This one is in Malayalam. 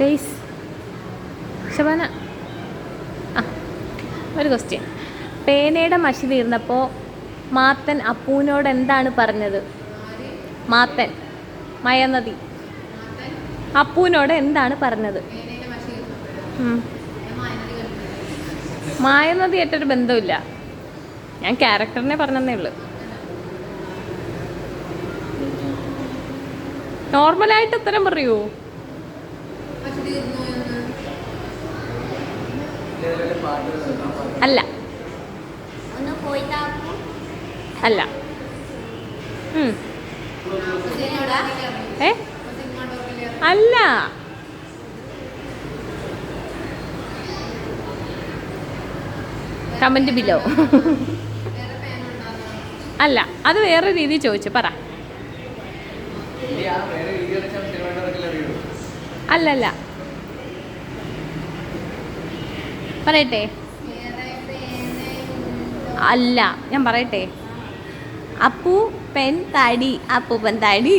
ഗൈസ് ശബാന ആ ഒരു ക്വസ്റ്റ്യൻ. പേനയുടെ മഷി തീർന്നപ്പോൾ മാത്തൻ അപ്പൂനോട് എന്താണ് പറഞ്ഞത്? മാത്തൻ മയനദി അപ്പൂനോട് എന്താണ് പറഞ്ഞത്? മായനദി ആയിട്ടൊരു ബന്ധമില്ല. ഞാൻ ക്യാരക്ടറിനെ പറഞ്ഞതേ ഉള്ളൂ. നോർമലായിട്ട് ഉത്തരം പറയൂ. അല്ല അല്ല. അല്ല കമന്റ് ബിലോ. അല്ല അത് വേറെ രീതി ചോദിച്ചു പറ. അല്ലല്ല പറയട്ടെ. അല്ല ഞാൻ പറയട്ടെ. അപ്പു പെൻ താടി. അപ്പൂപ്പൻ താടി.